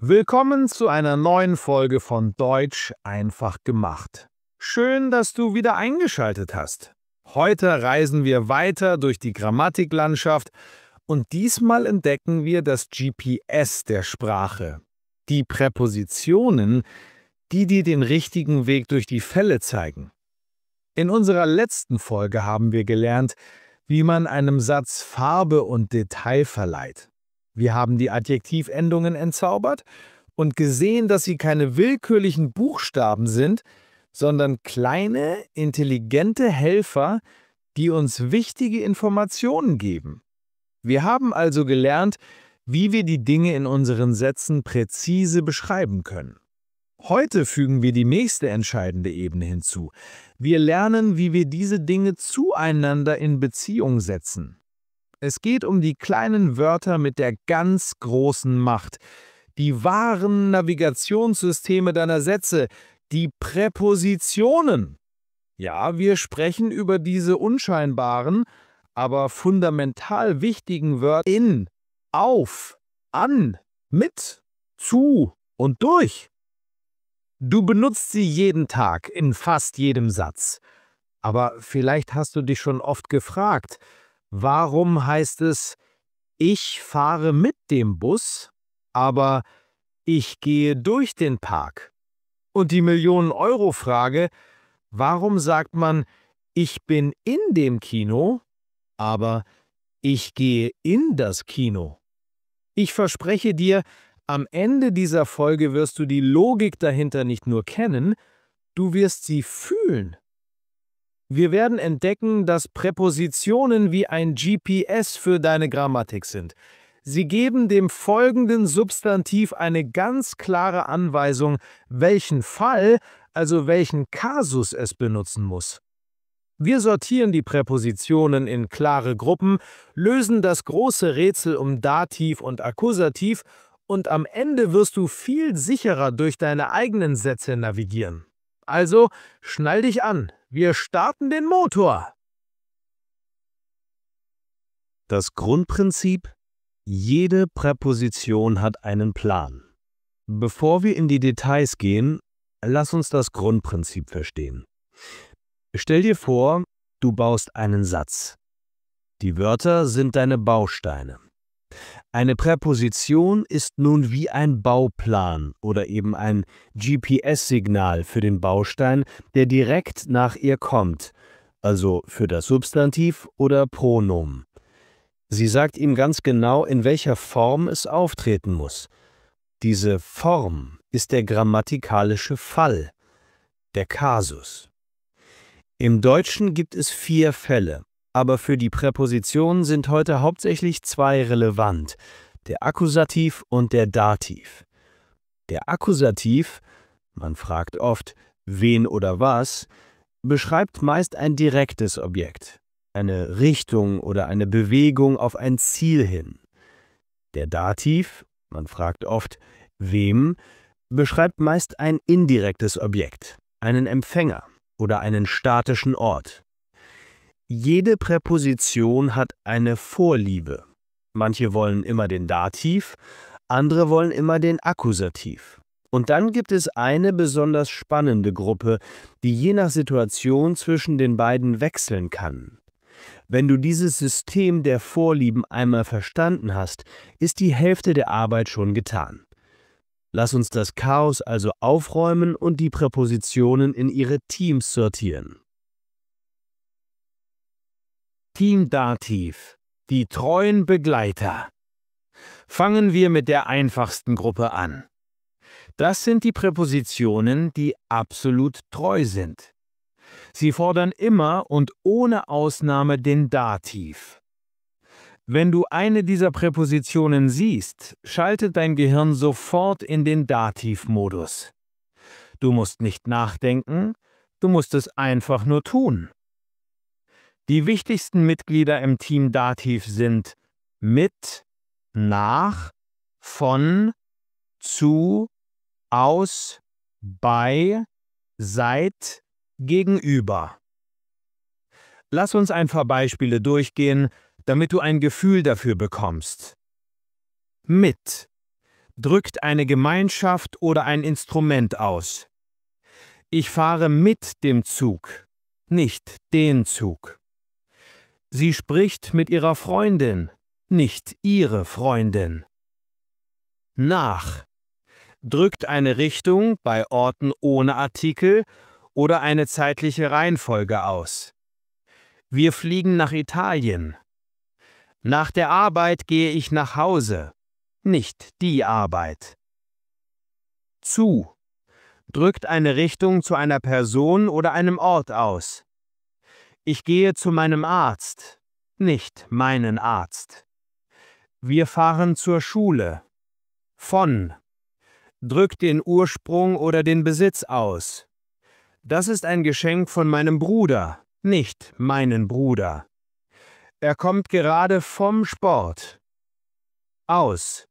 Willkommen zu einer neuen Folge von Deutsch einfach gemacht. Schön, dass du wieder eingeschaltet hast. Heute reisen wir weiter durch die Grammatiklandschaft und diesmal entdecken wir das GPS der Sprache. Die Präpositionen, die dir den richtigen Weg durch die Fälle zeigen. In unserer letzten Folge haben wir gelernt, wie man einem Satz Farbe und Detail verleiht. Wir haben die Adjektivendungen entzaubert und gesehen, dass sie keine willkürlichen Buchstaben sind, sondern kleine, intelligente Helfer, die uns wichtige Informationen geben. Wir haben also gelernt, wie wir die Dinge in unseren Sätzen präzise beschreiben können. Heute fügen wir die nächste entscheidende Ebene hinzu. Wir lernen, wie wir diese Dinge zueinander in Beziehung setzen. Es geht um die kleinen Wörter mit der ganz großen Macht, die wahren Navigationssysteme deiner Sätze, die Präpositionen. Ja, wir sprechen über diese unscheinbaren, aber fundamental wichtigen Wörter in, auf, an, mit, zu und durch. Du benutzt sie jeden Tag in fast jedem Satz. Aber vielleicht hast du dich schon oft gefragt, warum heißt es, ich fahre mit dem Bus, aber ich gehe durch den Park? Und die Millionen-Euro-Frage, warum sagt man, ich bin in dem Kino, aber ich gehe in das Kino? Ich verspreche dir, am Ende dieser Folge wirst du die Logik dahinter nicht nur kennen, du wirst sie fühlen. Wir werden entdecken, dass Präpositionen wie ein GPS für deine Grammatik sind. Sie geben dem folgenden Substantiv eine ganz klare Anweisung, welchen Fall, also welchen Kasus es benutzen muss. Wir sortieren die Präpositionen in klare Gruppen, lösen das große Rätsel um Dativ und Akkusativ und am Ende wirst du viel sicherer durch deine eigenen Sätze navigieren. Also, schnall dich an, wir starten den Motor! Das Grundprinzip: Jede Präposition hat einen Plan. Bevor wir in die Details gehen, lass uns das Grundprinzip verstehen. Stell dir vor, du baust einen Satz. Die Wörter sind deine Bausteine. Eine Präposition ist nun wie ein Bauplan oder eben ein GPS-Signal für den Baustein, der direkt nach ihr kommt, also für das Substantiv oder Pronomen. Sie sagt ihm ganz genau, in welcher Form es auftreten muss. Diese Form ist der grammatikalische Fall, der Kasus. Im Deutschen gibt es 4 Fälle. Aber für die Präpositionen sind heute hauptsächlich 2 relevant, der Akkusativ und der Dativ. Der Akkusativ, man fragt oft, wen oder was, beschreibt meist ein direktes Objekt, eine Richtung oder eine Bewegung auf ein Ziel hin. Der Dativ, man fragt oft, wem, beschreibt meist ein indirektes Objekt, einen Empfänger oder einen statischen Ort. Jede Präposition hat eine Vorliebe. Manche wollen immer den Dativ, andere wollen immer den Akkusativ. Und dann gibt es eine besonders spannende Gruppe, die je nach Situation zwischen den beiden wechseln kann. Wenn du dieses System der Vorlieben einmal verstanden hast, ist die Hälfte der Arbeit schon getan. Lass uns das Chaos also aufräumen und die Präpositionen in ihre Teams sortieren. Team Dativ, die treuen Begleiter. Fangen wir mit der einfachsten Gruppe an. Das sind die Präpositionen, die absolut treu sind. Sie fordern immer und ohne Ausnahme den Dativ. Wenn du eine dieser Präpositionen siehst, schaltet dein Gehirn sofort in den Dativmodus. Du musst nicht nachdenken, du musst es einfach nur tun. Die wichtigsten Mitglieder im Team Dativ sind mit, nach, von, zu, aus, bei, seit, gegenüber. Lass uns ein paar Beispiele durchgehen, damit du ein Gefühl dafür bekommst. Mit. drückt eine Gemeinschaft oder ein Instrument aus. Ich fahre mit dem Zug, nicht den Zug. Sie spricht mit ihrer Freundin, nicht ihre Freundin. Nach drückt eine Richtung bei Orten ohne Artikel oder eine zeitliche Reihenfolge aus. Wir fliegen nach Italien. Nach der Arbeit gehe ich nach Hause, nicht die Arbeit. Zu drückt eine Richtung zu einer Person oder einem Ort aus. Ich gehe zu meinem Arzt, nicht meinen Arzt. Wir fahren zur Schule. Von drückt den Ursprung oder den Besitz aus. Das ist ein Geschenk von meinem Bruder, nicht meinen Bruder. Er kommt gerade vom Sport. Aus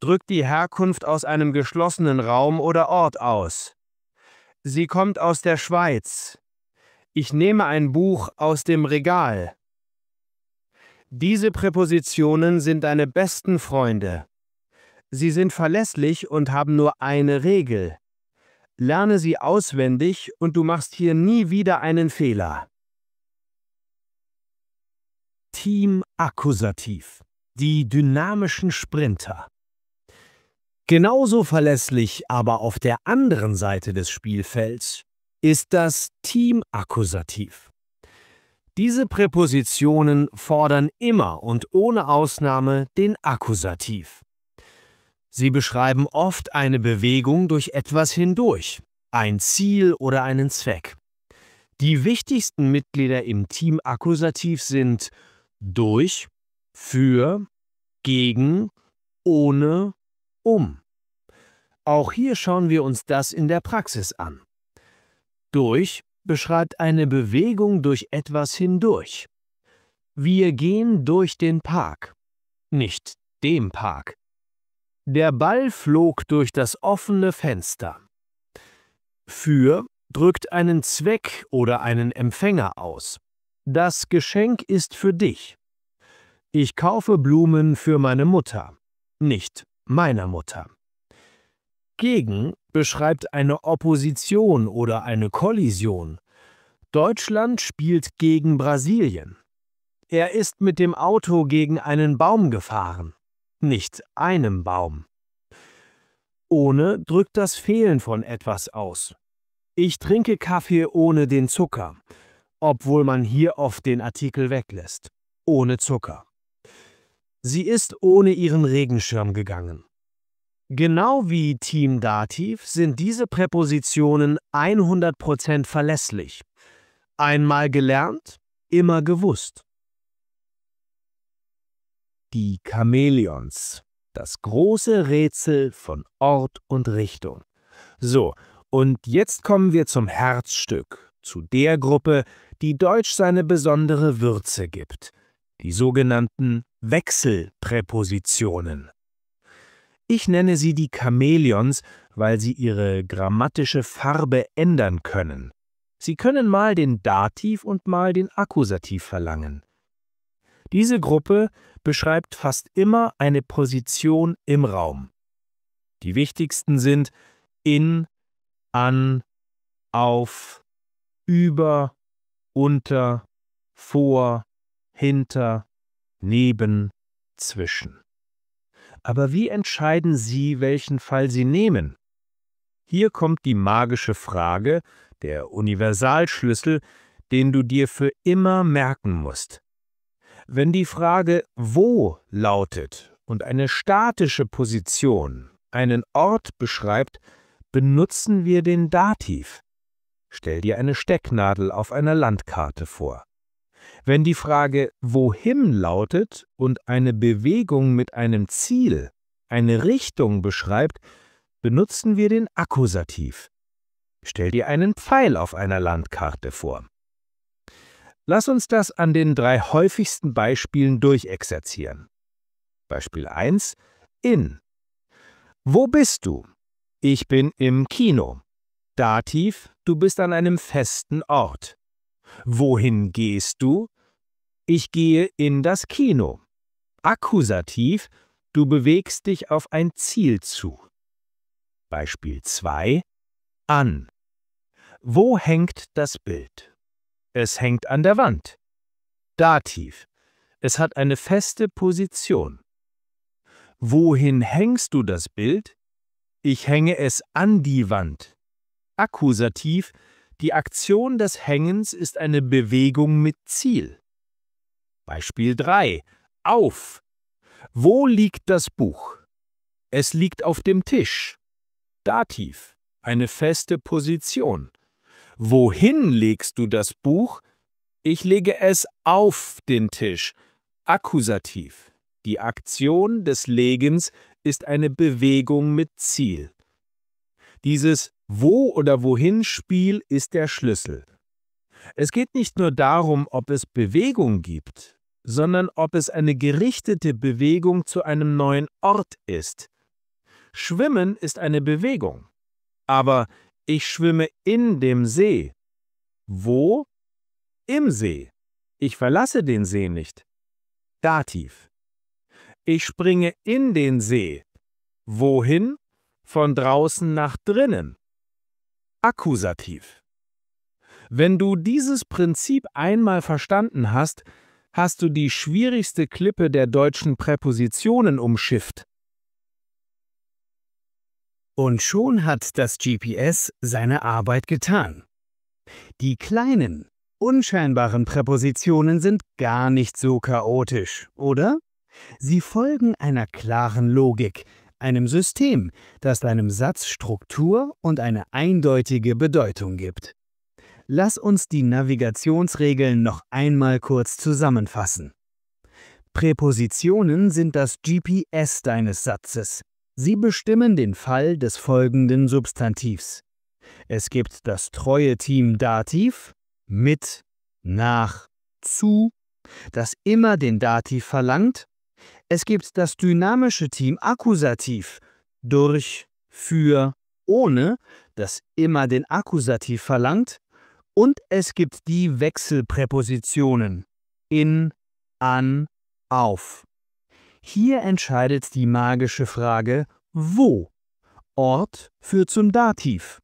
drückt die Herkunft aus einem geschlossenen Raum oder Ort aus. Sie kommt aus der Schweiz. Ich nehme ein Buch aus dem Regal. Diese Präpositionen sind deine besten Freunde. Sie sind verlässlich und haben nur eine Regel. Lerne sie auswendig und du machst hier nie wieder einen Fehler. Teamakkusativ. Die dynamischen Sprinter. Genauso verlässlich, aber auf der anderen Seite des Spielfelds, ist das Teamakkusativ. Diese Präpositionen fordern immer und ohne Ausnahme den Akkusativ. Sie beschreiben oft eine Bewegung durch etwas hindurch, ein Ziel oder einen Zweck. Die wichtigsten Mitglieder im Teamakkusativ sind durch, für, gegen, ohne, um. Auch hier schauen wir uns das in der Praxis an. Durch beschreibt eine Bewegung durch etwas hindurch. Wir gehen durch den Park, nicht dem Park. Der Ball flog durch das offene Fenster. Für drückt einen Zweck oder einen Empfänger aus. Das Geschenk ist für dich. Ich kaufe Blumen für meine Mutter, nicht meiner Mutter. Gegen beschreibt eine Opposition oder eine Kollision. Deutschland spielt gegen Brasilien. Er ist mit dem Auto gegen einen Baum gefahren, nicht einem Baum. Ohne drückt das Fehlen von etwas aus. Ich trinke Kaffee ohne den Zucker, obwohl man hier oft den Artikel weglässt. Ohne Zucker. Sie ist ohne ihren Regenschirm gegangen. Genau wie Team Dativ sind diese Präpositionen 100% verlässlich. Einmal gelernt, immer gewusst. Die Chamäleons. Das große Rätsel von Ort und Richtung. So, und jetzt kommen wir zum Herzstück, zu der Gruppe, die Deutsch seine besondere Würze gibt. Die sogenannten Wechselpräpositionen. Ich nenne sie die Chamäleons, weil sie ihre grammatische Farbe ändern können. Sie können mal den Dativ und mal den Akkusativ verlangen. Diese Gruppe beschreibt fast immer eine Position im Raum. Die wichtigsten sind in, an, auf, über, unter, vor, hinter, neben, zwischen. Aber wie entscheiden Sie, welchen Fall Sie nehmen? Hier kommt die magische Frage, der Universalschlüssel, den du dir für immer merken musst. Wenn die Frage wo lautet und eine statische Position einen Ort beschreibt, benutzen wir den Dativ. Stell dir eine Stecknadel auf einer Landkarte vor. Wenn die Frage wohin lautet und eine Bewegung mit einem Ziel, eine Richtung beschreibt, benutzen wir den Akkusativ. Stell dir einen Pfeil auf einer Landkarte vor. Lass uns das an den 3 häufigsten Beispielen durchexerzieren. Beispiel 1. In. Wo bist du? Ich bin im Kino. Dativ, du bist an einem festen Ort. Wohin gehst du? Ich gehe in das Kino. Akkusativ, Du bewegst dich auf ein Ziel zu. Beispiel 2. An. Wo hängt das Bild? Es hängt an der Wand. Dativ. Es hat eine feste Position. Wohin hängst du das Bild? Ich hänge es an die Wand. Akkusativ. Die Aktion des Hängens ist eine Bewegung mit Ziel. Beispiel 3. Auf. Wo liegt das Buch? Es liegt auf dem Tisch. Dativ. Eine feste Position. Wohin legst du das Buch? Ich lege es auf den Tisch. Akkusativ. Die Aktion des Legens ist eine Bewegung mit Ziel. Dieses Wo- oder Wohin-Spiel ist der Schlüssel. Es geht nicht nur darum, ob es Bewegung gibt, sondern ob es eine gerichtete Bewegung zu einem neuen Ort ist. Schwimmen ist eine Bewegung. Aber ich schwimme in dem See. Wo? Im See. Ich verlasse den See nicht. Dativ. Ich springe in den See. Wohin? Von draußen nach drinnen. Akkusativ. Wenn du dieses Prinzip einmal verstanden hast, hast du die schwierigste Klippe der deutschen Präpositionen umschifft. Und schon hat das GPS seine Arbeit getan. Die kleinen, unscheinbaren Präpositionen sind gar nicht so chaotisch, oder? Sie folgen einer klaren Logik, einem System, das deinem Satz Struktur und eine eindeutige Bedeutung gibt. Lass uns die Navigationsregeln noch einmal kurz zusammenfassen. Präpositionen sind das GPS deines Satzes. Sie bestimmen den Fall des folgenden Substantivs. Es gibt das treue Team Dativ, mit, nach, zu, das immer den Dativ verlangt. Es gibt das dynamische Team Akkusativ, durch, für, ohne, das immer den Akkusativ verlangt. Und es gibt die Wechselpräpositionen, in, an, auf. Hier entscheidet die magische Frage, wo? Ort führt zum Dativ.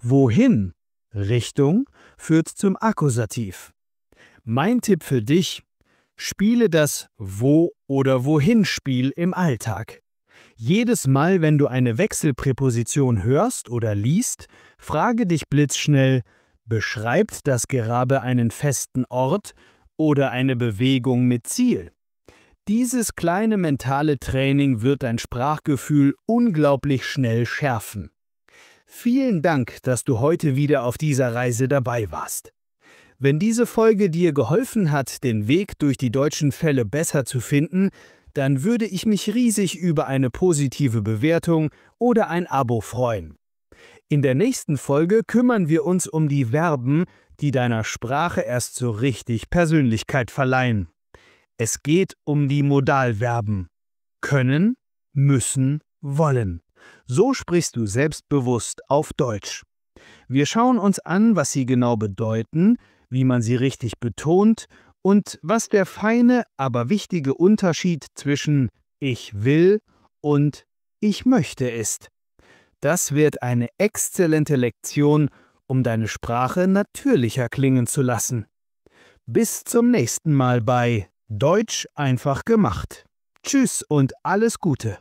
Wohin? Richtung führt zum Akkusativ. Mein Tipp für dich: Spiele das Wo- oder Wohin-Spiel im Alltag. Jedes Mal, wenn du eine Wechselpräposition hörst oder liest, frage dich blitzschnell: Beschreibt das Gerabe einen festen Ort oder eine Bewegung mit Ziel? Dieses kleine mentale Training wird dein Sprachgefühl unglaublich schnell schärfen. Vielen Dank, dass du heute wieder auf dieser Reise dabei warst. Wenn diese Folge dir geholfen hat, den Weg durch die deutschen Fälle besser zu finden, dann würde ich mich riesig über eine positive Bewertung oder ein Abo freuen. In der nächsten Folge kümmern wir uns um die Verben, die deiner Sprache erst so richtig Persönlichkeit verleihen. Es geht um die Modalverben. Können, müssen, wollen. So sprichst du selbstbewusst auf Deutsch. Wir schauen uns an, was sie genau bedeuten, wie man sie richtig betont und was der feine, aber wichtige Unterschied zwischen ich will und ich möchte ist. Das wird eine exzellente Lektion, um deine Sprache natürlicher klingen zu lassen. Bis zum nächsten Mal bei Deutsch einfach gemacht. Tschüss und alles Gute.